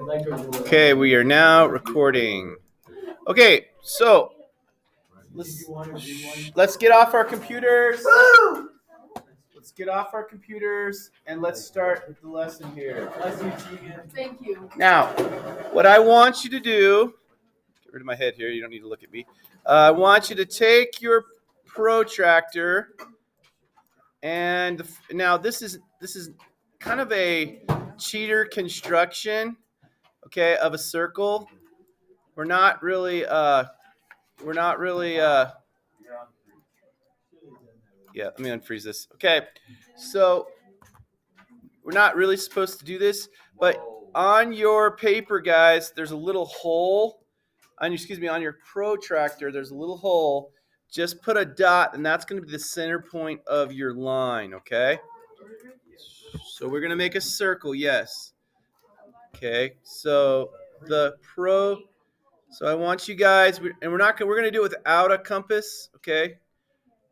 Okay, we are now recording. Okay, so let's get off our computers. Let's get off our computers and let's start with the lesson here. Thank you. Now, what I want you to do, get rid of my head here, you don't need to look at me. I want you to take your protractor, and now this is kind of a cheater construction, okay, of a circle. We're not really yeah, let me unfreeze this. Okay, so we're not really supposed to do this, but on your paper, guys, there's a little hole. On your protractor, there's a little hole. Just put a dot, and that's going to be the center point of your line, okay? So we're going to make a circle, yes. Okay, so so I want you guys, we're going to do it without a compass, okay?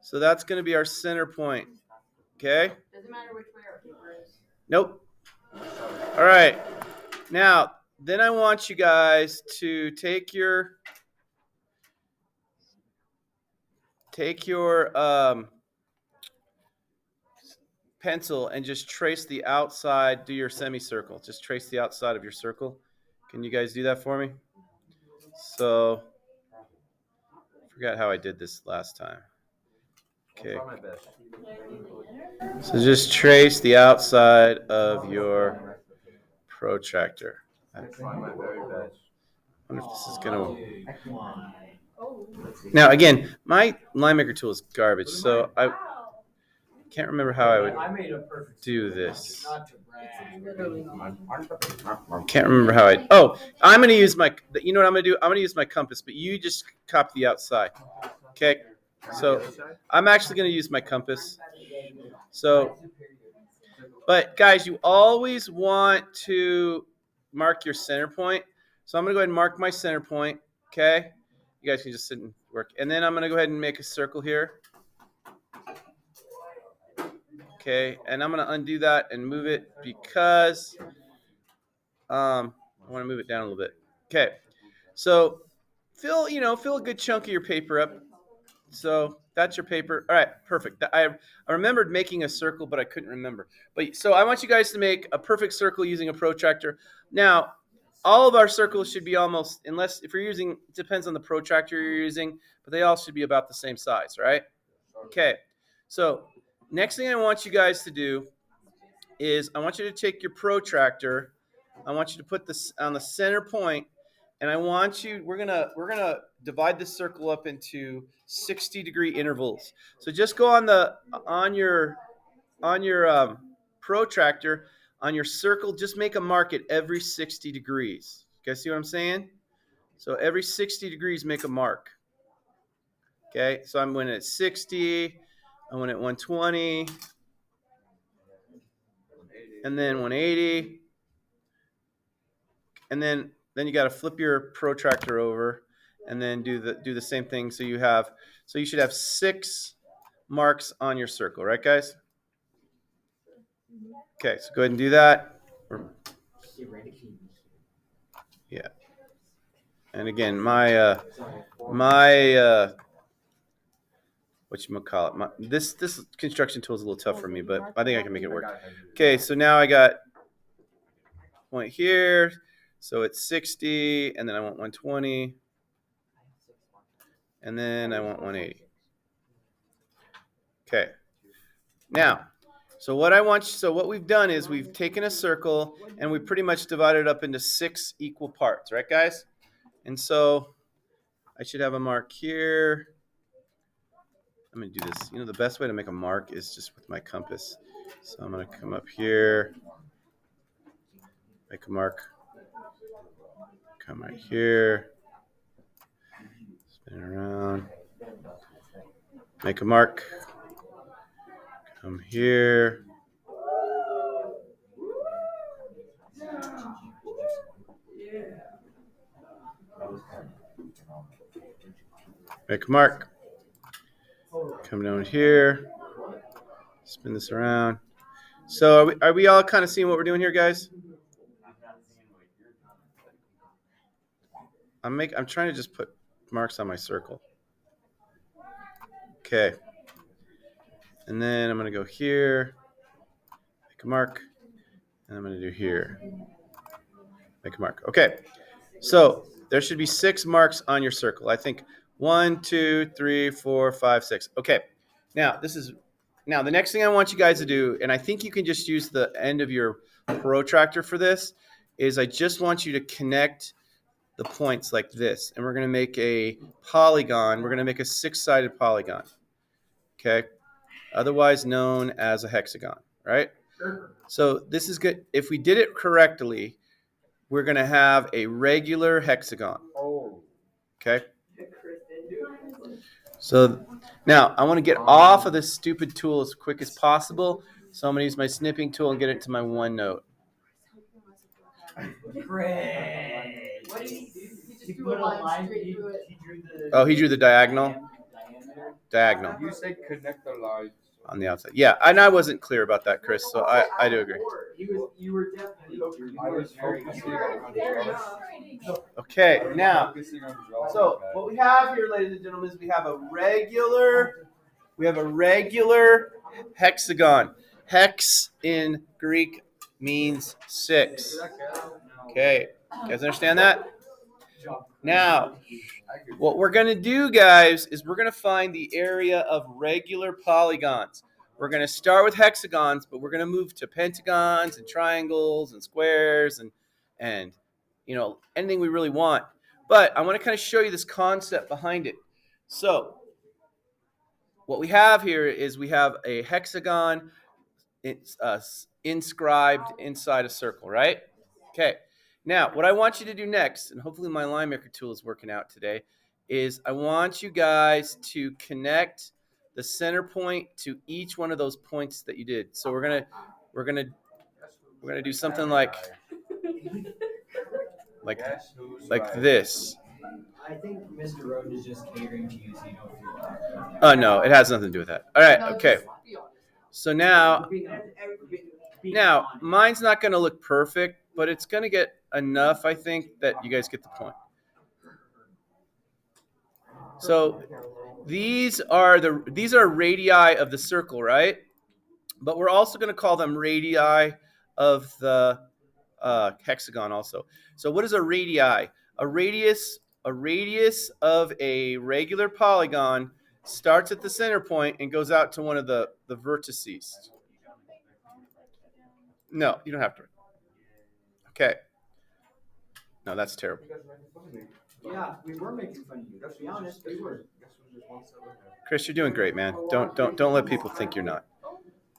So that's going to be our center point, okay? Doesn't matter which way our paper is. Nope. All right. Now, then I want you guys to take your pencil and just trace the outside, do your semicircle. Just trace the outside of your circle. Can you guys do that for me? So, I forgot how I did this last time. Okay. So just trace the outside of your protractor. I wonder if this is going to... Now, again, my line maker tool is garbage, so I can't remember how I would do this. Can't remember how I... Oh, I'm going to use my... You know what I'm going to do? I'm going to use my compass, but you just copy the outside. Okay? So I'm actually going to use my compass. So, but guys, you always want to mark your center point. So I'm going to go ahead and mark my center point. Okay? You guys can just sit and work. And then I'm going to go ahead and make a circle here. Okay, and I'm going to undo that and move it because I want to move it down a little bit. Okay, so fill a good chunk of your paper up. So that's your paper. All right, perfect. I remembered making a circle, but I couldn't remember. But so I want you guys to make a perfect circle using a protractor. Now, all of our circles should be almost, unless if you're using, it depends on the protractor you're using, but they all should be about the same size, right? Okay, so next thing I want you guys to do is I want you to take your protractor. I want you to put this on the center point, and I want you. We're gonna divide this circle up into 60-degree intervals. So just go on your protractor on your circle. Just make a mark at every 60 degrees. You guys see what I'm saying? So every 60 degrees, make a mark. Okay. So I'm going at 60. I went at 120. And then 180, and then you got to flip your protractor over, and then do the same thing. So you should have 6 marks on your circle, right, guys? Okay, so go ahead and do that. Yeah. And again, my whatchamacallit, this construction tool is a little tough for me, but I think I can make it work. Okay, so now I got point here, so it's 60, and then I want 120, and then I want 180. Okay. Now, so what we've done is we've taken a circle and we pretty much divided it up into 6 equal parts, right, guys? And so I should have a mark here. I'm going to do this. The best way to make a mark is just with my compass. So I'm going to come up here, make a mark, come right here, spin it around, make a mark, come here, make a mark, come down here, spin this around. So are we all kind of seeing what we're doing here, guys? I'm trying to just put marks on my circle. Okay. And then I'm going to go here, make a mark, and I'm going to do here, make a mark. Okay. So there should be 6 marks on your circle. I think 1, 2, 3, 4, 5, 6. Okay. Now the next thing I want you guys to do, and I think you can just use the end of your protractor for this, is I just want you to connect the points like this, and we're going to make a polygon. We're going to make a 6-sided polygon. Okay. Otherwise known as a hexagon, right? So this is good. If we did it correctly, we're going to have a regular hexagon. Okay. So now I want to get off of this stupid tool as quick as possible. So I'm going to use my snipping tool and get it to my OneNote. Great. What did he do? He just He drew put a a line line. straight He through it. drew the. Oh, he drew the diagonal. Diameter. You said connect the lines. On the outside. Yeah, and I wasn't clear about that, Chris, so I do agree. You were definitely. I was focusing on the Okay, now, so what we have here, ladies and gentlemen, is we have a regular hexagon. Hex in Greek means 6. Okay, you guys understand that? Now, what we're going to do, guys, is we're going to find the area of regular polygons. We're going to start with hexagons, but we're going to move to pentagons and triangles and squares and you know, anything we really want. But I want to kind of show you this concept behind it. So what we have here is we have a hexagon. It's inscribed inside a circle, right? Okay. Now, what I want you to do next, and hopefully my line maker tool is working out today, is I want you guys to connect the center point to each one of those points that you did. So we're gonna do something like this. I think Mr. Roden is just catering to you, so you don't feel bad. Oh no, it has nothing to do with that. All right, okay. So now mine's not going to look perfect, but it's going to get enough, I think, that you guys get the point. So these are radii of the circle, right? But we're also going to call them radii of the hexagon also. So what is a radii? A radius of a regular polygon starts at the center point and goes out to one of the vertices. No, you don't have to. Okay. No, that's terrible. Yeah, we were making fun of you. To be honest, we were. Chris, you're doing great, man. Don't let people think you're not.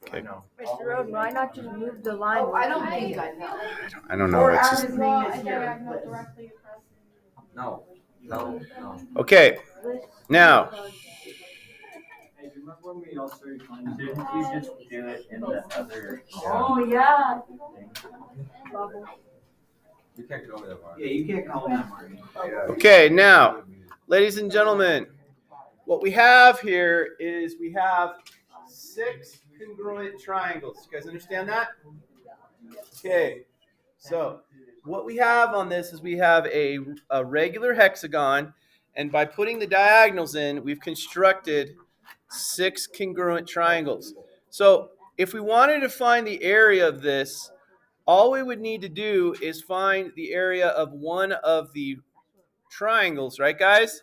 Okay. Mr. Roden, why not just move the line? Oh, I don't think I know. I don't know. It's just No. okay. Now. Hey, remember when we all started climbing? Didn't you just do it in the other? Oh, yeah. You can't go that far. Yeah, you can't call him that, Marty. Okay, now, ladies and gentlemen, what we have here is we have 6 congruent triangles. You guys understand that? Okay, so what we have on this is we have a regular hexagon, and by putting the diagonals in, we've constructed 6 congruent triangles. So if we wanted to find the area of this, all we would need to do is find the area of one of the triangles, right, guys?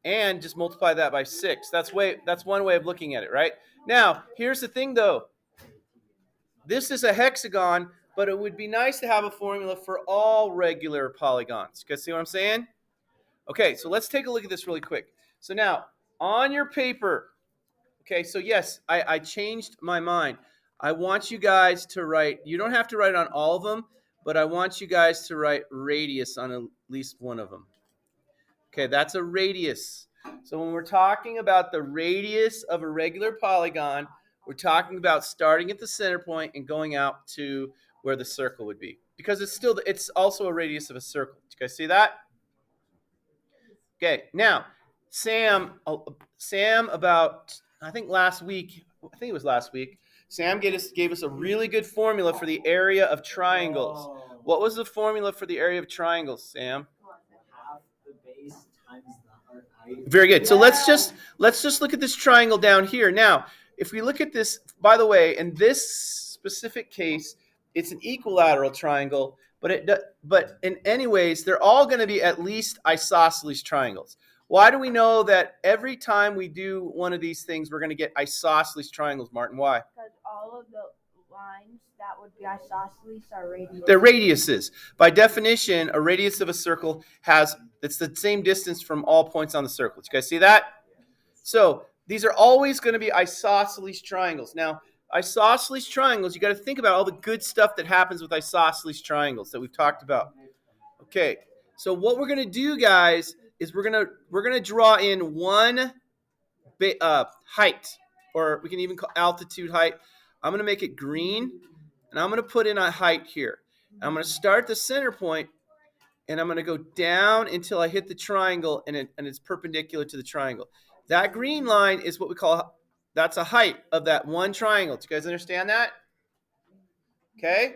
And just multiply that by 6. That's one way of looking at it, right? Now, here's the thing, though. This is a hexagon, but it would be nice to have a formula for all regular polygons. You guys see what I'm saying? Okay, so let's take a look at this really quick. So now, on your paper, okay, so yes, I changed my mind. I want you guys to write, you don't have to write on all of them, but I want you guys to write radius on at least one of them. Okay, that's a radius. So when we're talking about the radius of a regular polygon, we're talking about starting at the center point and going out to where the circle would be. Because it's also a radius of a circle. Do you guys see that? Okay, now, Sam about, I think it was last week, Sam gave us a really good formula for the area of triangles. What was the formula for the area of triangles, Sam? Very good. So let's just look at this triangle down here. Now, if we look at this, by the way, in this specific case, it's an equilateral triangle, but in any ways, they're all going to be at least isosceles triangles. Why do we know that every time we do one of these things, we're going to get isosceles triangles, Martin? Why? Because all of the lines that would be isosceles are radiuses. They're radiuses. By definition, a radius of a circle it's the same distance from all points on the circle. Did you guys see that? So these are always going to be isosceles triangles. Now, isosceles triangles, you got to think about all the good stuff that happens with isosceles triangles that we've talked about. Okay, so what we're going to do, guys, is we're going to draw in one height, or we can even call altitude height. I'm going to make it green, and I'm going to put in a height here. And I'm going to start the center point, and I'm going to go down until I hit the triangle, and it's perpendicular to the triangle. That green line is what we call, that's a height of that one triangle. Do you guys understand that? Okay?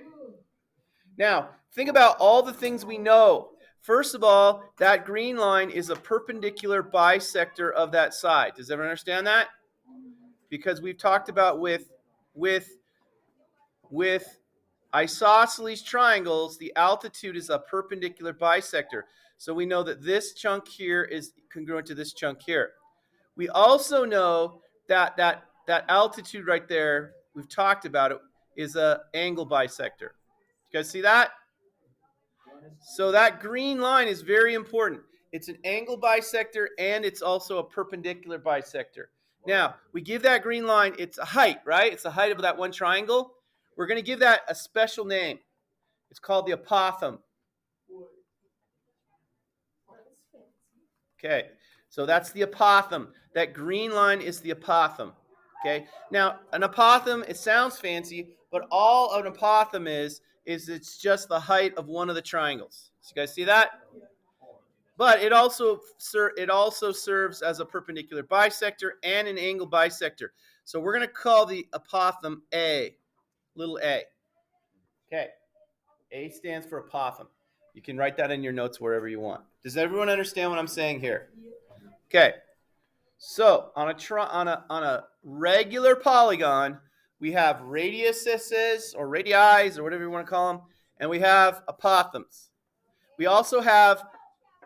Now, think about all the things we know. First of all, that green line is a perpendicular bisector of that side. Does everyone understand that? Because we've talked about with isosceles triangles, the altitude is a perpendicular bisector. So we know that this chunk here is congruent to this chunk here. We also know that altitude right there, we've talked about it, is an angle bisector. You guys see that? So that green line is very important. It's an angle bisector, and it's also a perpendicular bisector. Now, we give that green line, it's a height, right? It's the height of that one triangle. We're going to give that a special name. It's called the apothem. Okay, so that's the apothem. That green line is the apothem. Okay, now an apothem, it sounds fancy, but all an apothem is it's just the height of one of the triangles. So you guys see that? But it also serves as a perpendicular bisector and an angle bisector. So we're going to call the apothem A, little a. Okay, A stands for apothem. You can write that in your notes wherever you want. Does everyone understand what I'm saying here? Okay, so on a regular polygon, we have radiuses or radii or whatever you want to call them, and we have apothems. We also have,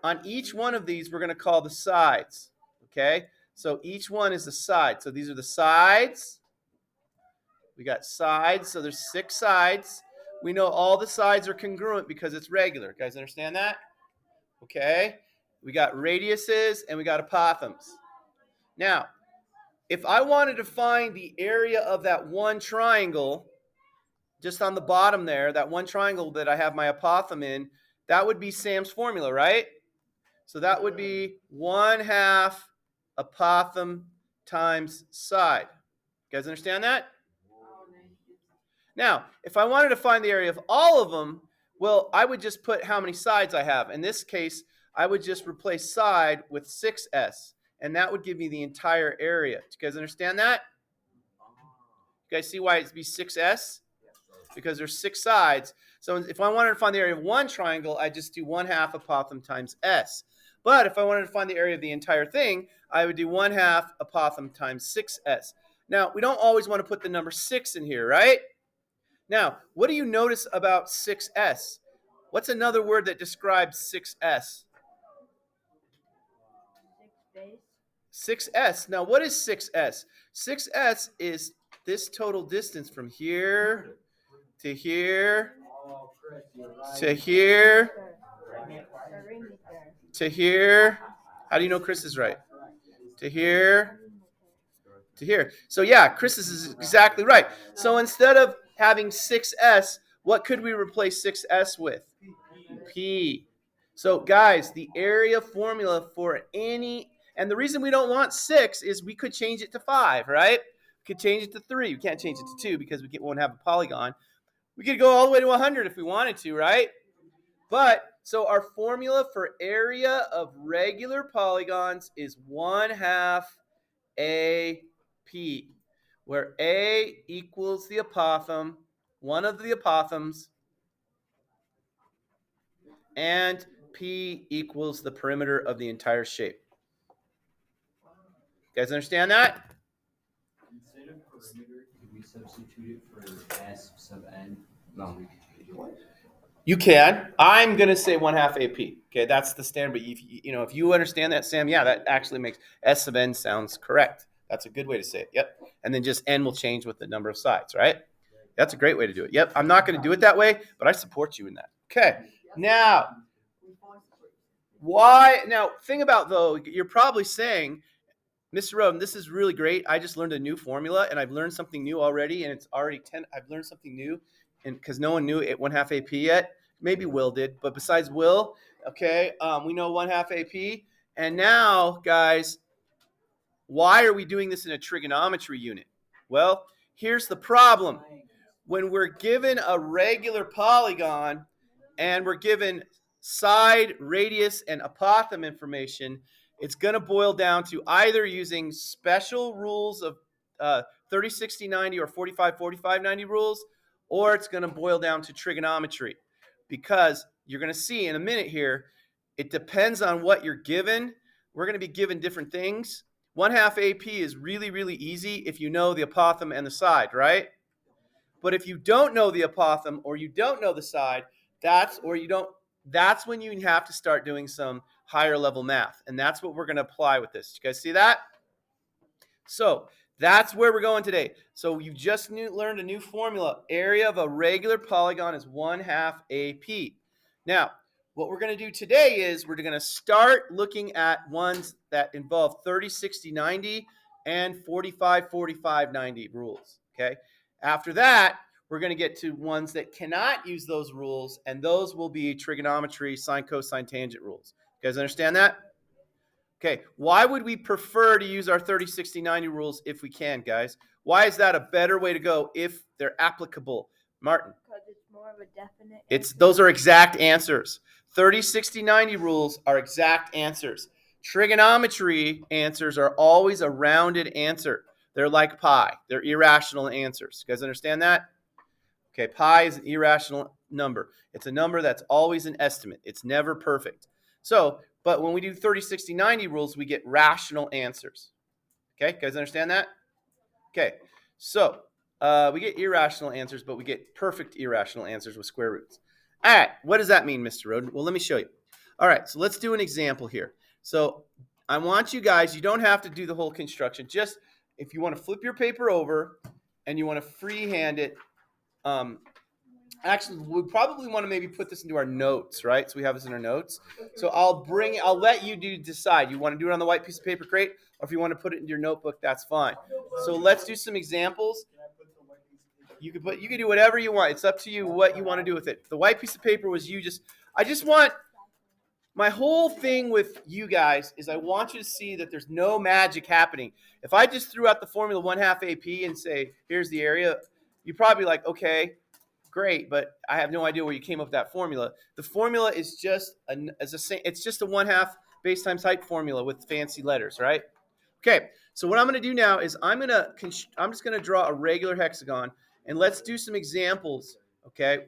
on each one of these, we're going to call the sides. Okay, so each one is a side. So these are the sides. We got sides, so there's 6 sides. We know all the sides are congruent because it's regular. You guys understand that? Okay, we got radiuses and we got apothems. Now, if I wanted to find the area of that one triangle, just on the bottom there, that one triangle that I have my apothem in, that would be Sam's formula, right? So that would be 1/2 apothem times side. You guys understand that? Now, if I wanted to find the area of all of them, well, I would just put how many sides I have. In this case, I would just replace side with 6s, and that would give me the entire area. Do you guys understand that? You guys see why it'd be 6s? Because there's 6 sides. So if I wanted to find the area of one triangle, I just do 1/2 apothem times s. But if I wanted to find the area of the entire thing, I would do 1/2 apothem times 6s. Now, we don't always want to put the number 6 in here, right? Now, what do you notice about 6s? What's another word that describes 6s? 6s. Now, what is 6s? 6s is this total distance from here to here to here to here. How do you know Chris is right? To here to here. So yeah, Chris is exactly right. So instead of having 6s, what could we replace 6s with? P. So guys, the area formula for any, and the reason we don't want 6 is we could change it to 5, right? We could change it to 3. We can't change it to 2 because we won't have a polygon. We could go all the way to 100 if we wanted to, right? But, so our formula for area of regular polygons is 1/2 AP, where A equals the apothem, one of the apothems, and P equals the perimeter of the entire shape. You guys understand that? Instead of perimeter, could we substitute it for S sub n? No. You can. I'm gonna say 1/2 AP. Okay, that's the standard. But if you understand that, Sam, yeah, that actually makes S sub n sounds correct. That's a good way to say it. Yep. And then just n will change with the number of sides, right? That's a great way to do it. Yep. I'm not gonna do it that way, but I support you in that. Okay. Now, why? Now, thing about though, you're probably saying, Mr. Roden, this is really great. I just learned a new formula, and I've learned something new already, and it's already 10. I've learned something new, and because no one knew it 1/2 AP yet. Maybe Will did, but besides Will, okay, we know 1/2 AP. And now, guys, why are we doing this in a trigonometry unit? Well, here's the problem. When we're given a regular polygon and we're given side, radius, and apothem information, it's going to boil down to either using special rules of 30, 60, 90 or 45, 45, 90 rules, or it's going to boil down to trigonometry. Because you're going to see in a minute here, it depends on what you're given. We're going to be given different things. 1/2 AP is really, really easy if you know the apothem and the side, right? But if you don't know the apothem or you don't know the side, that's when you have to start doing some higher level math. And that's what we're going to apply with this. You guys see that? So that's where we're going today. So you just learned a new formula. Area of a regular polygon is 1/2 AP. Now, what we're going to do today is we're going to start looking at ones that involve 30, 60, 90 and 45, 45, 90 rules. Okay. After that, we're going to get to ones that cannot use those rules, and those will be trigonometry, sine, cosine, tangent rules. You guys understand that? Okay, why would we prefer to use our 30, 60, 90 rules if we can, guys? Why is that a better way to go if they're applicable? Martin? Because it's more of a definite. Those are exact answers. 30, 60, 90 rules are exact answers. Trigonometry answers are always a rounded answer. They're like pi. They're irrational answers. You guys understand that? Okay, pi is an irrational number. It's a number that's always an estimate. It's never perfect. So, but when we do 30, 60, 90 rules, we get rational answers. Okay, you guys understand that? Okay, so we get irrational answers, but we get perfect irrational answers with square roots. All right, what does that mean, Mr. Roden? Well, let me show you. All right, so let's do an example here. So I want you guys, you don't have to do the whole construction. Just if you want to flip your paper over and you want to freehand it, actually, we probably want to maybe put this into our notes, right? So we have this in our notes. So I'll let you decide. You want to do it on the white piece of paper, great. Or if you want to put it in your notebook, that's fine. So let's do some examples. You can do whatever you want. It's up to you what you want to do with it. The white piece of paper was I just want, my whole thing with you guys is I want you to see that there's no magic happening. If I just threw out the formula 1/2 AP and say, here's the area, you're probably like, okay, great, but I have no idea where you came up with that formula. The formula is just it's just a 1/2 base times height formula with fancy letters, right? Okay, so what I'm going to do now is I'm just going to draw a regular hexagon, and let's do some examples. Okay,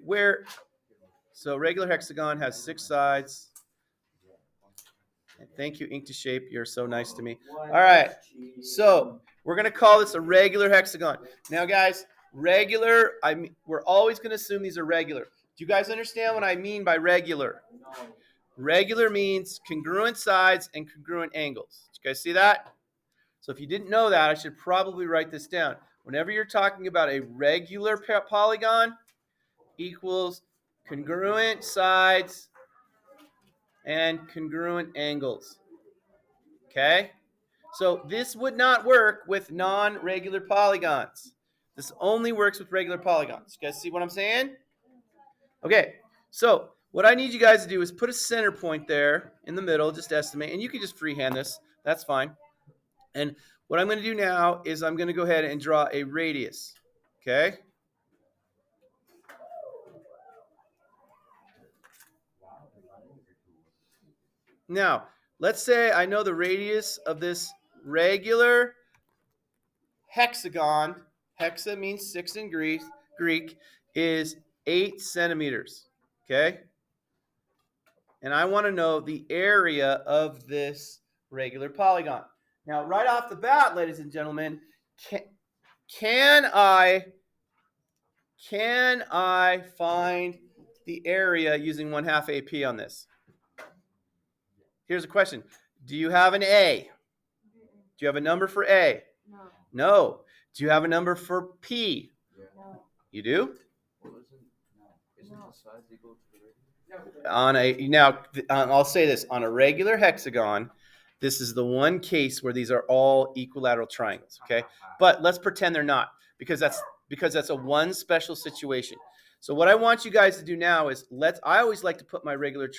so regular hexagon has 6 sides. And thank you, Ink to Shape. You're so nice to me. All right, so we're going to call this a regular hexagon. Now, guys, regular, we're always going to assume these are regular. Do you guys understand what I mean by regular? Regular means congruent sides and congruent angles. Did you guys see that? So if you didn't know that, I should probably write this down. Whenever you're talking about a regular polygon, equals congruent sides and congruent angles. Okay? So this would not work with non-regular polygons. This only works with regular polygons. You guys see what I'm saying? Okay, so what I need you guys to do is put a center point there in the middle, just estimate, and you can just freehand this. That's fine. And what I'm going to do now is I'm going to go ahead and draw a radius. Okay? Now, let's say I know the radius of this regular hexagon, hexa means 6 in Greek, is 8 centimeters, okay? And I want to know the area of this regular polygon. Now, right off the bat, ladies and gentlemen, can I find the area using 1/2 AP on this? Here's a question. Do you have an A? Do you have a number for A? No. No. Do you have a number for P? No. You do? Isn't the sides equal to the radius? I'll say this. On a regular hexagon, this is the one case where these are all equilateral triangles, okay? But let's pretend they're not, because that's a one special situation. So what I want you guys to do now is I always like to put my regular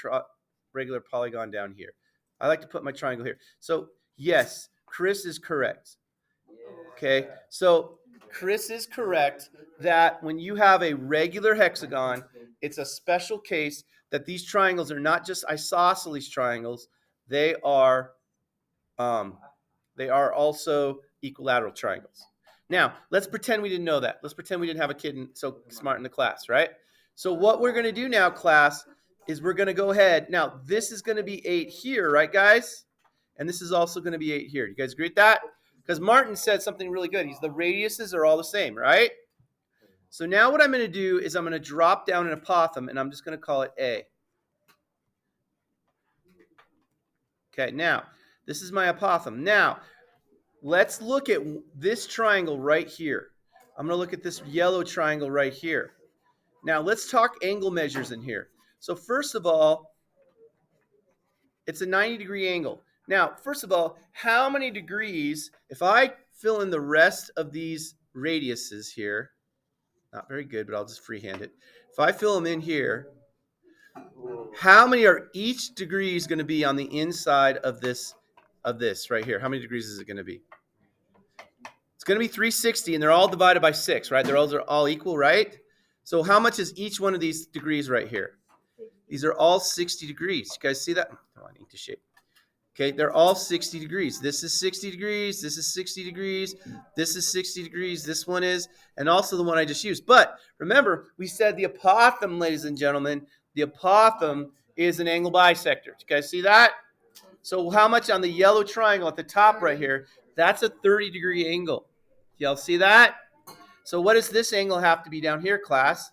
polygon down here. I like to put my triangle here. So yes, Chris is correct. Okay, so Chris is correct that when you have a regular hexagon, it's a special case that these triangles are not just isosceles triangles, they are also equilateral triangles. Now, let's pretend we didn't know that. Let's pretend we didn't have a kid so smart in the class, right? So what we're going to do now, class, is we're going to go ahead. Now, this is going to be 8 here, right, guys? And this is also going to be 8 here. You guys agree with that? Because Martin said something really good. The radiuses are all the same, right? So now what I'm going to do is I'm going to drop down an apothem, and I'm just going to call it A. Okay, now, this is my apothem. Now, let's look at this triangle right here. I'm going to look at this yellow triangle right here. Now, let's talk angle measures in here. So first of all, it's a 90-degree angle. Now, first of all, how many degrees, if I fill in the rest of these radiuses here, not very good, but I'll just freehand it. If I fill them in here, how many are each degrees going to be on the inside of this right here? How many degrees is it going to be? It's going to be 360, and they're all divided by 6, right? They're all equal, right? So how much is each one of these degrees right here? These are all 60 degrees. You guys see that? Oh, I need to shape. Okay, they're all 60 degrees. This is 60 degrees. This is 60 degrees. This is 60 degrees. This one is, and also the one I just used. But remember, we said the apothem, ladies and gentlemen, the apothem is an angle bisector. You guys see that? So how much on the yellow triangle at the top right here? That's a 30-degree angle. Y'all see that? So what does this angle have to be down here, class?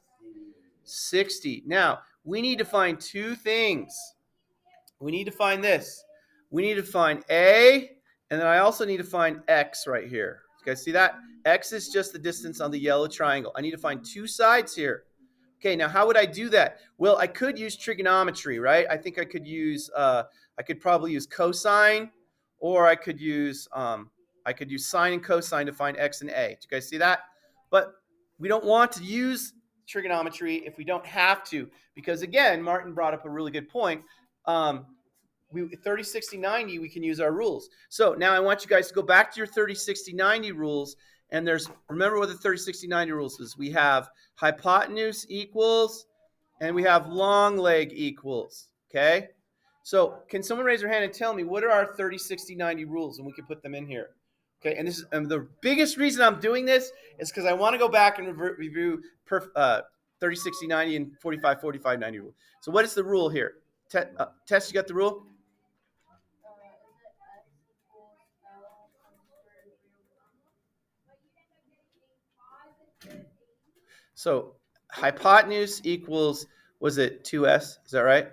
60. Now, we need to find two things. We need to find this. We need to find A, and then I also need to find X right here. You guys see that? X is just the distance on the yellow triangle. I need to find two sides here. Okay, now how would I do that? Well, I could use trigonometry, right? I think I could use, I could probably use cosine, or I could use sine and cosine to find X and A. Do you guys see that? But we don't want to use trigonometry if we don't have to, because again, Martin brought up a really good point. 30, 60, 90, we can use our rules. So now I want you guys to go back to your 30, 60, 90 rules. And remember what the 30, 60, 90 rules is. We have hypotenuse equals, and we have long leg equals, okay? So can someone raise their hand and tell me what are our 30, 60, 90 rules? And we can put them in here. Okay, and this is the biggest reason I'm doing this is because I want to go back and review 30, 60, 90, and 45, 45, 90 rule. So what is the rule here? Tess, you got the rule? So hypotenuse equals, was it 2s? Is that right?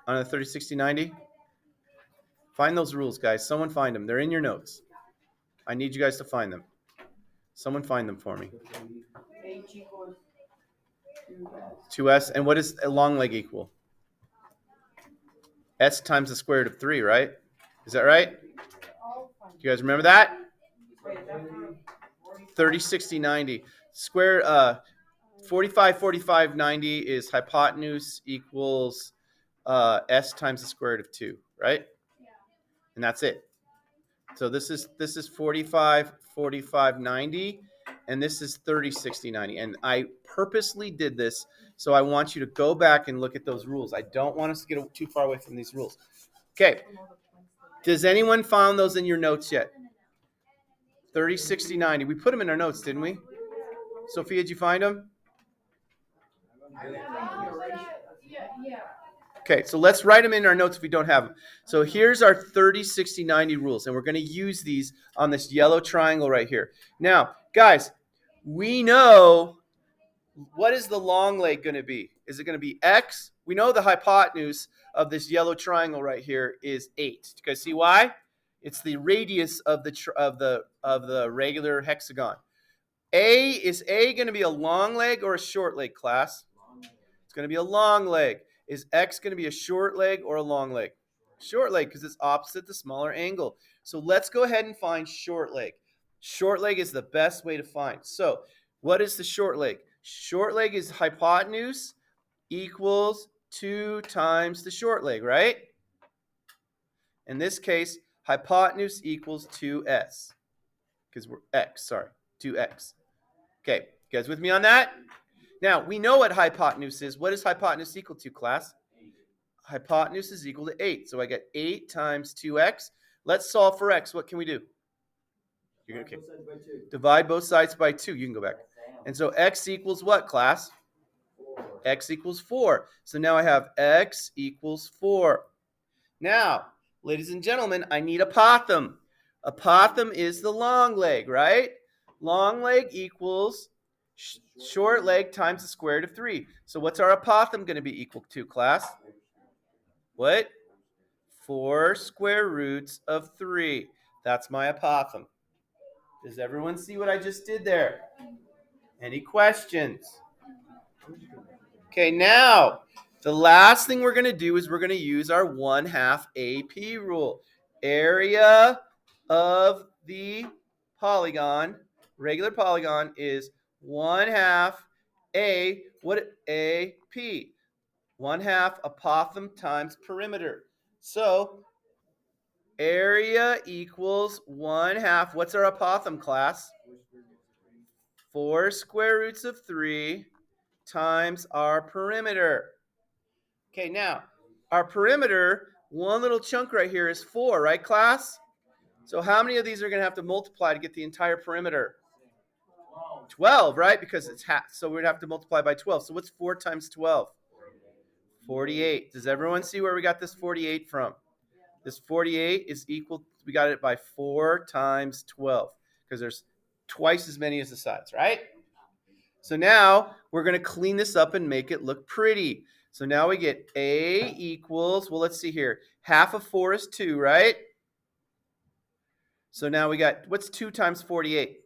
On a 30, 60, 90? Find those rules, guys. Someone find them. They're in your notes. I need you guys to find them. Someone find them for me. H equals 2s. And what does a long leg equal? S times the square root of 3, right? Is that right? Do you guys remember that? 30, 60, 90. Square, 45, 45, 90 is hypotenuse equals S times the square root of 2, right? And that's it. So this is 45, 45, 90, and this is 30, 60, 90. And I purposely did this, so I want you to go back and look at those rules. I don't want us to get too far away from these rules. Okay. Does anyone found those in your notes yet? 30, 60, 90. We put them in our notes, didn't we? Sophia, did you find them? Okay, so let's write them in our notes if we don't have them. So here's our 30, 60, 90 rules, and we're going to use these on this yellow triangle right here. Now, guys, we know what is the long leg going to be? Is it going to be x? We know the hypotenuse of this yellow triangle right here is 8. You guys see why? It's the radius of the regular hexagon. Is A going to be a long leg or a short leg, class? It's going to be a long leg. Is X going to be a short leg or a long leg? Short leg, because it's opposite the smaller angle. So let's go ahead and find short leg. Short leg is the best way to find. So what is the short leg? Short leg is hypotenuse equals 2 times the short leg, right? In this case, hypotenuse equals 2s. Because we're x, sorry, 2x. Okay, you guys with me on that? Now, we know what hypotenuse is. What is hypotenuse equal to, class? Hypotenuse is equal to 8. So I get 8 times 2x. Let's solve for x. What can we do? Okay. Divide both sides by 2. You can go back. And so x equals what, class? X equals 4. So now I have x equals 4. Now, ladies and gentlemen, I need apothem. Apothem is the long leg, right? Long leg equals short leg times the square root of 3. So what's our apothem going to be equal to, class? What? 4 square roots of 3. That's my apothem. Does everyone see what I just did there? Any questions? Okay, now, the last thing we're going to do is we're going to use our 1/2 AP rule. Area of the polygon, regular polygon, is 1/2 A, what AP? 1/2 apothem times perimeter. So area equals 1/2. What's our apothem, class? 4 square roots of 3 times our perimeter. Okay, now our perimeter, one little chunk right here is 4, right, class? So how many of these are going to have to multiply to get the entire perimeter? 12, right? Because it's half. So we'd have to multiply by 12. So what's 4 times 12? 48. Does everyone see where we got this 48 from? This 48 is equal, we got it by 4 times 12 because there's twice as many as the sides, right? So now we're going to clean this up and make it look pretty. So now we get A equals, well, let's see here. Half of 4 is 2, right? So now we got, what's 2 times 48?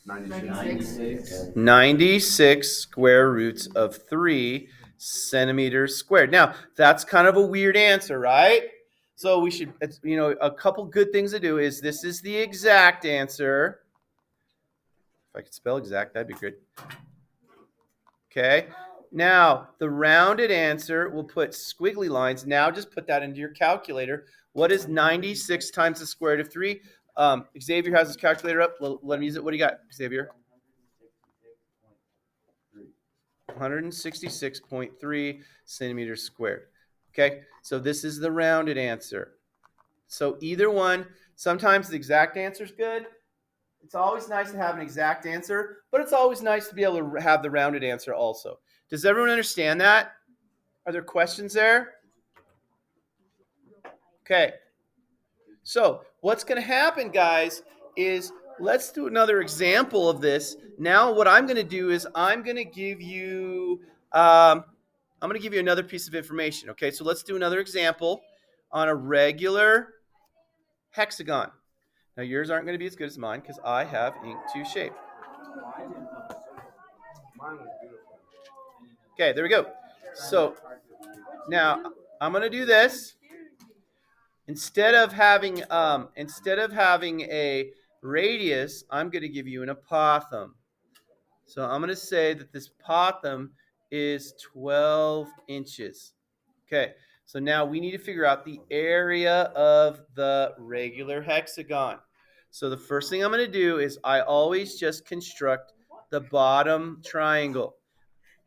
96. 96 square roots of 3 centimeters squared. Now, that's kind of a weird answer, right? So we should, a couple good things to do is this is the exact answer. If I could spell exact, that'd be good. Okay. Now, the rounded answer, we'll put squiggly lines. Now just put that into your calculator. What is 96 times the square root of 3? Xavier has his calculator up. Let him use it. What do you got, Xavier? 166.3 centimeters squared. Okay, so this is the rounded answer. So either one, sometimes the exact answer is good. It's always nice to have an exact answer, but it's always nice to be able to have the rounded answer also. Does everyone understand that? Are there questions there? Okay. So what's going to happen, guys, is let's do another example of this. Now what I'm going to do is I'm going to give you another piece of information. Okay, so let's do another example on a regular hexagon. Now yours aren't going to be as good as mine because I have ink to shape. Okay, there we go. So now I'm going to do this. Instead of having a radius, I'm going to give you an apothem. So I'm going to say that this apothem is 12 inches. Okay, so now we need to figure out the area of the regular hexagon. So the first thing I'm going to do is I always just construct the bottom triangle.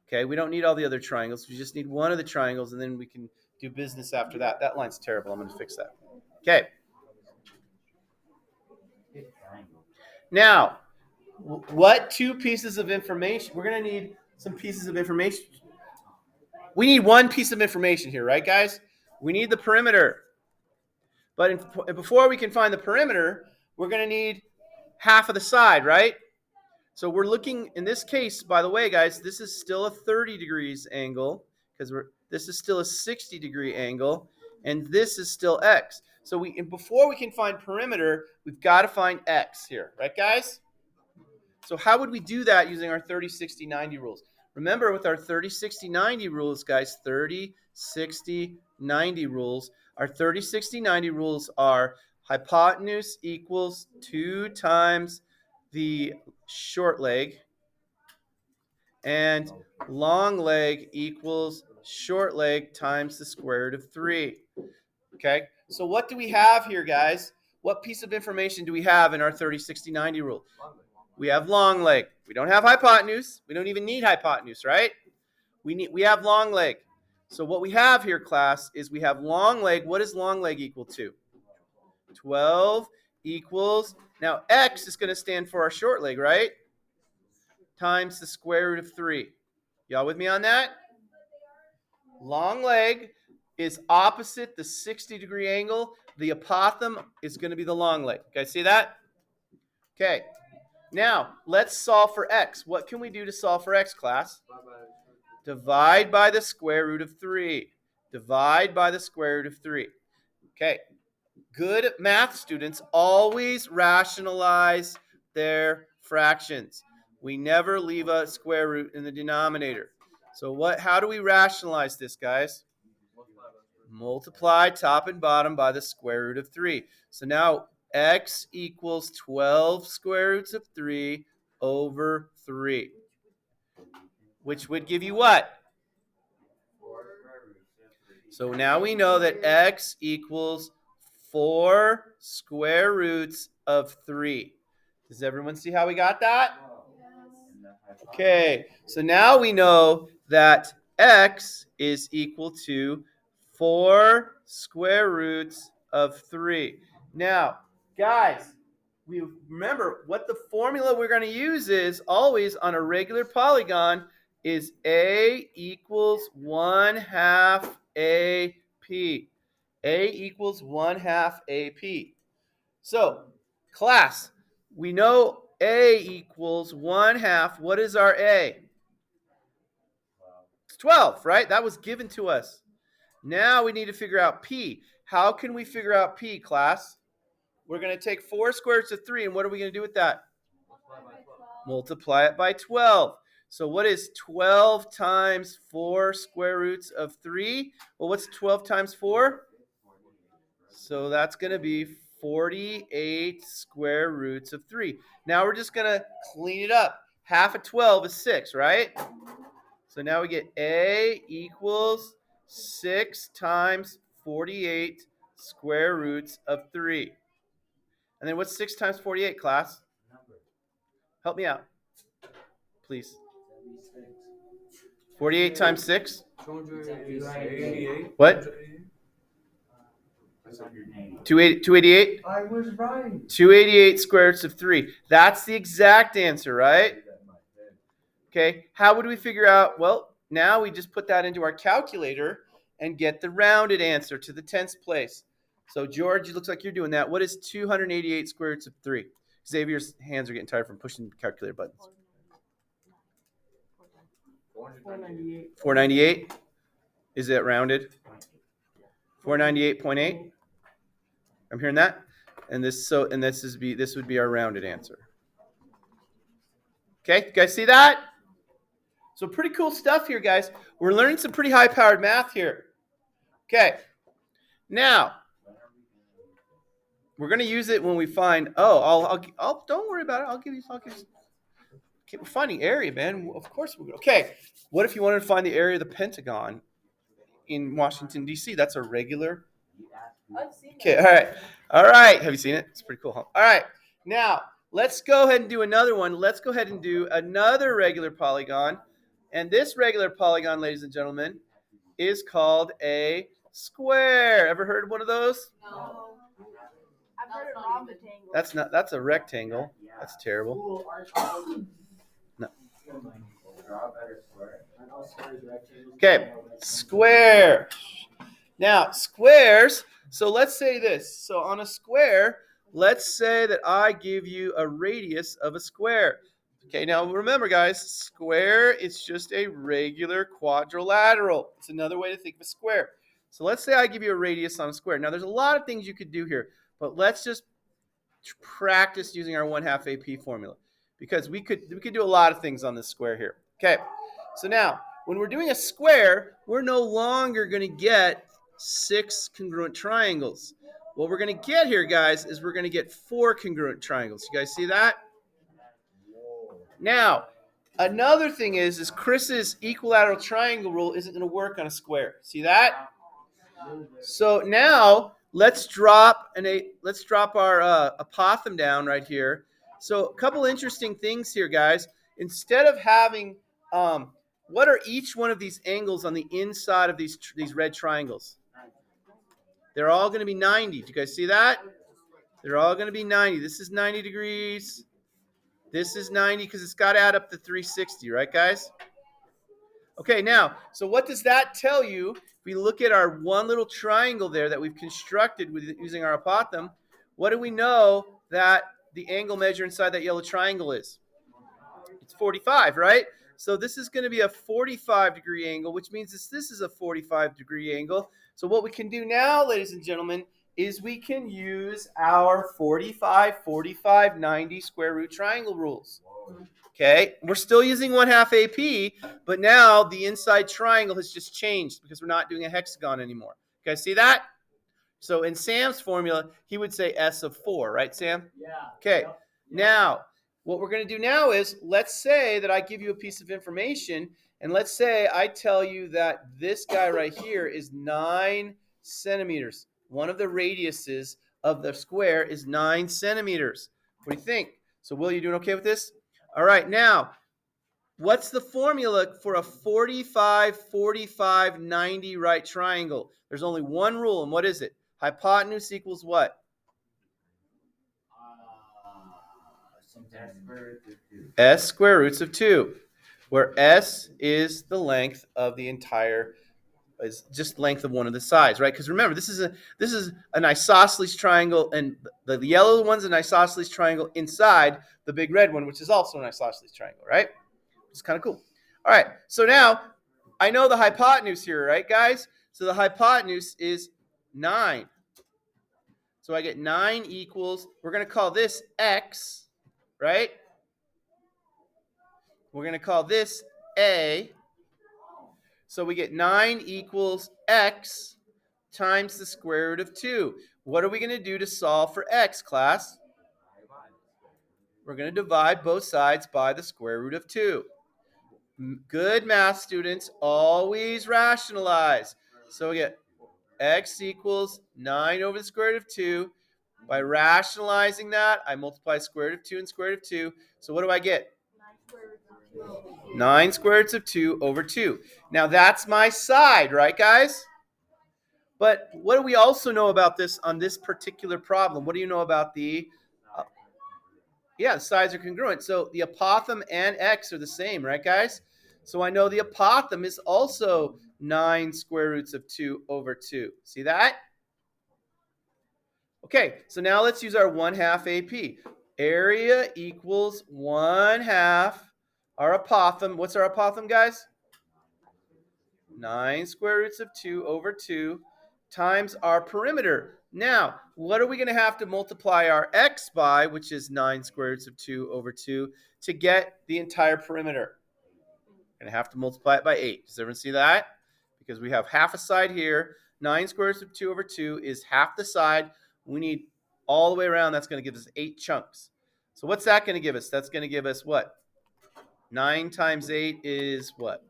Okay, we don't need all the other triangles. We just need one of the triangles, and then we can do business after that. That line's terrible. I'm going to fix that. Okay. Now, what two pieces of information? We're going to need some pieces of information. We need one piece of information here, right, guys? We need the perimeter. But before we can find the perimeter, we're going to need half of the side, right? So we're looking, in this case, by the way, guys, this is still a 30 degrees angle because this is still a 60-degree angle, and this is still x. So before we can find perimeter, we've got to find x here, right, guys? So how would we do that using our 30, 60, 90 rules? Remember, with our 30, 60, 90 rules, guys, 30, 60, 90 rules, our 30, 60, 90 rules are hypotenuse equals 2 times the short leg, and long leg equals short leg times the square root of 3. Okay, so what do we have here, guys? What piece of information do we have in our 30, 60, 90 rule? We have long leg. We don't have hypotenuse. We don't even need hypotenuse, right? We have long leg. So what we have here, class, is we have long leg. What is long leg equal to? 12 equals, now x is going to stand for our short leg, right? Times the square root of 3. Y'all with me on that? Long leg is opposite the 60-degree angle. The apothem is going to be the long leg. You guys see that? Okay. Now, let's solve for x. What can we do to solve for x, class? Divide by the square root of 3. Divide by the square root of 3. Okay. Good math students always rationalize their fractions. We never leave a square root in the denominator. So how do we rationalize this, guys? Multiply top and bottom by the square root of 3. So now x equals 12 square roots of 3 over 3. Which would give you what? So now we know that x equals 4 square roots of 3. Does everyone see how we got that? Okay, so now we know that x is equal to 4 square roots of 3. Now, guys, we remember what the formula we're going to use is always on a regular polygon is a equals 1/2 AP. A equals 1/2 AP. So, class, we know A equals 1/2. What is our A? It's 12, right? That was given to us. Now we need to figure out P. How can we figure out P, class? We're going to take 4 square roots of 3, and what are we going to do with that? Multiply it by 12. So what is 12 times 4 square roots of 3? Well, what's 12 times 4? So that's going to be 48 square roots of 3. Now we're just going to clean it up. Half of 12 is 6, right? So now we get A equals 6 times 48 square roots of 3. And then what's 6 times 48, class? Help me out, please. 48 times 6? 288. What? 288? I was right. 288 square roots of 3. That's the exact answer, right? Okay, how would we figure out? Well, now we just put that into our calculator and get the rounded answer to the 10th place. So, George, it looks like you're doing that. What is 288 square roots of 3? Xavier's hands are getting tired from pushing calculator buttons. 498. 498? Is it rounded? 498.8? I'm hearing that? And this would be our rounded answer. Okay, you guys see that? So pretty cool stuff here, guys. We're learning some pretty high-powered math here. Okay. Now, we're going to use it when we find, I'll don't worry about it. I'll give you, we're finding area, man. Of course we're going to. Okay. What if you wanted to find the area of the Pentagon in Washington, D.C.? That's a regular. I've seen Okay, all right. All right. Have you seen it? It's pretty cool, huh? All right. Now, let's go ahead and do another one. Let's go ahead and do another regular polygon. And this regular polygon, ladies and gentlemen, is called a square. Ever heard of one of those? No. I've heard of rhombotangle. That's a rectangle. That's terrible. No. draw a better square? Okay, square. Now, squares, so let's say this. So on a square, let's say that I give you a radius of a square. Okay, now remember, guys, square is just a regular quadrilateral. It's another way to think of a square. So let's say I give you a radius on a square. Now, there's a lot of things you could do here, but let's just practice using our 1/2 AP formula because we could do a lot of things on this square here. Okay, so now when we're doing a square, we're no longer going to get 6 congruent triangles. What we're going to get here, guys, is we're going to get 4 congruent triangles. You guys see that? Now, another thing is Chris's equilateral triangle rule isn't going to work on a square. See that? So now let's drop our apothem down right here. So a couple interesting things here, guys. Instead of having what are each one of these angles on the inside of these red triangles? They're all going to be 90. Do you guys see that? They're all going to be 90. This is 90 degrees. This is 90 because it's got to add up to 360, right, guys? Okay, now, so what does that tell you? If we look at our one little triangle there that we've constructed with using our apothem, what do we know that the angle measure inside that yellow triangle is? It's 45, right? So this is going to be a 45-degree angle, which means this is a 45-degree angle. So what we can do now, ladies and gentlemen, is we can use our 45, 45, 90 square root triangle rules. Okay, we're still using 1/2 AP, but now the inside triangle has just changed because we're not doing a hexagon anymore. You guys see that? So in Sam's formula, he would say S of 4, right, Sam? Yeah. Okay, Yep. now what we're going to do now is let's say that I give you a piece of information, and let's say I tell you that this guy right here is 9 centimeters. One of the radiuses of the square is 9 centimeters. What do you think? So Will, you doing okay with this? All right, now, what's the formula for a 45, 45, 90 right triangle? There's only one rule, and what is it? Hypotenuse equals what? S square roots of 2, where S is the length of the entire, is just length of one of the sides, right? Because remember, this is an isosceles triangle, and the yellow one's an isosceles triangle inside the big red one, which is also an isosceles triangle, right? It's kind of cool. All right, so now I know the hypotenuse here, right, guys? So the hypotenuse is 9. So I get 9 equals, we're going to call this X, right? We're going to call this A. So we get 9 equals X times the square root of 2. What are we going to do to solve for X, class? We're going to divide both sides by the square root of 2. Good math students always rationalize. So we get X equals 9 over the square root of 2. By rationalizing that, I multiply square root of 2 and square root of 2. So what do I get? 9 square roots of 2 over 2. Now that's my side, right, guys? But what do we also know about this on this particular problem? What do you know about the the sides are congruent. So the apothem and X are the same, right, guys? So I know the apothem is also 9 square roots of 2 over 2. See that? Okay, so now let's use our 1/2 AP. Area equals 1/2 our apothem. What's our apothem, guys? 9 square roots of 2 over 2 times our perimeter. Now, what are we going to have to multiply our X by, which is 9 square roots of 2 over 2, to get the entire perimeter? We're going to have to multiply it by 8. Does everyone see that? Because we have half a side here. 9 square roots of 2 over 2 is half the side. We need all the way around. That's going to give us 8 chunks. So what's that going to give us? That's going to give us what? 9 times 8 is what?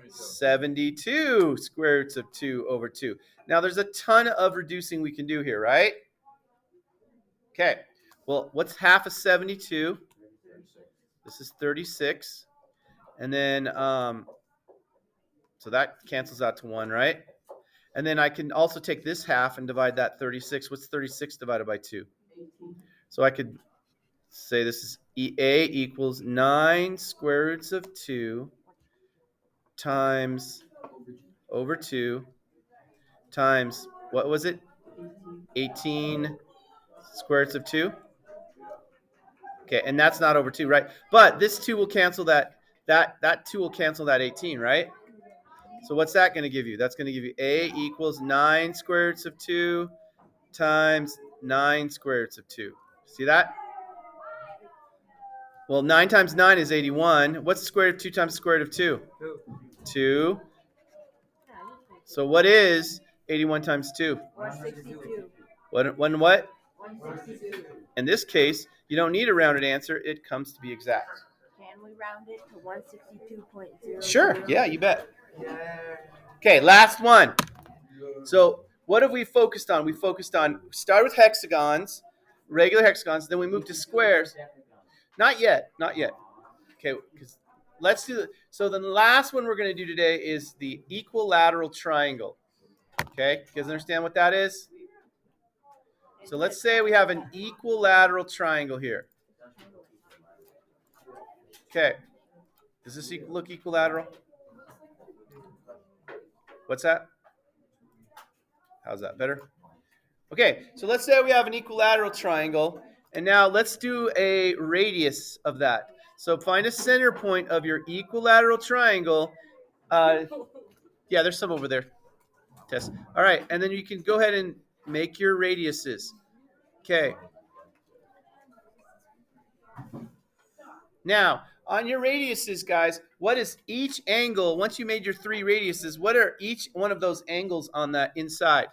72 square roots of 2 over 2. Now, there's a ton of reducing we can do here, right? Okay. Well, what's half of 72? This is 36. And then, so that cancels out to 1, right? And then I can also take this half and divide that 36. What's 36 divided by 2? So I could say this is A equals 9 square roots of 2 times over 2 times, what was it? 18 square roots of 2. Okay, and that's not over 2, right? But this 2 will cancel that 2 will cancel that 18, right? So what's that going to give you? That's going to give you A equals 9 square roots of 2 times 9 square roots of 2. See that? Well, 9 times 9 is 81. What's the square root of 2 times the square root of 2? 2. So what is 81 times 2? 162. What? 162. In this case, you don't need a rounded answer. It comes to be exact. Can we round it to 162.0? Sure. Yeah, you bet. Okay, last one. So what have we focused on? We focused on, start with hexagons, regular hexagons, then we move to squares. Not yet. Okay, because let's do it. So the last one we're going to do today is the equilateral triangle. Okay, you guys understand what that is? So let's say we have an equilateral triangle here. Okay, does this look equilateral? What's that? How's that better? Okay, so let's say we have an equilateral triangle, and now let's do a radius of that. So find a center point of your equilateral triangle. Yeah, there's some over there. Tess. All right, and then you can go ahead and make your radiuses. Okay. Now, on your radiuses, guys, what is each angle, once you made your 3 radiuses, what are each one of those angles on that inside?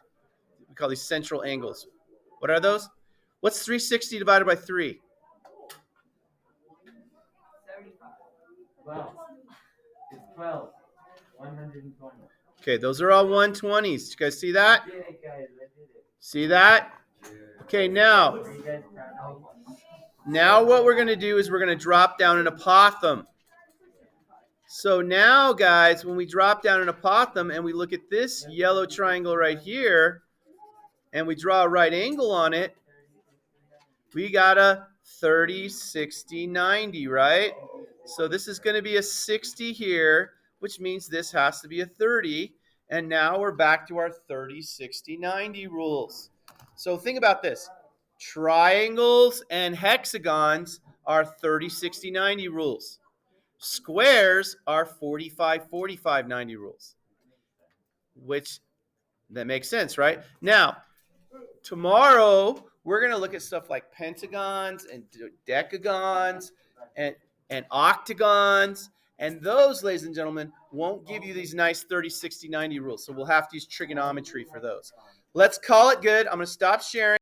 We call these central angles. What are those? What's 360 divided by 3? 12. It's 12. 120. Okay, those are all 120s. Did you guys see that? Yeah, guys, I did it. See that? Okay, now Are you guys proud? what we're going to do is we're going to drop down an apothem. So now, guys, when we drop down an apothem and we look at this yellow triangle right here, and we draw a right angle on it, we got a 30, 60, 90, right? So this is going to be a 60 here, which means this has to be a 30. And now we're back to our 30, 60, 90 rules. So think about this. Triangles and hexagons are 30, 60, 90 rules. Squares are 45, 45, 90 rules. Which, that makes sense, right? Now, tomorrow, we're going to look at stuff like pentagons and decagons and octagons. And those, ladies and gentlemen, won't give you these nice 30, 60, 90 rules. So we'll have to use trigonometry for those. Let's call it good. I'm going to stop sharing.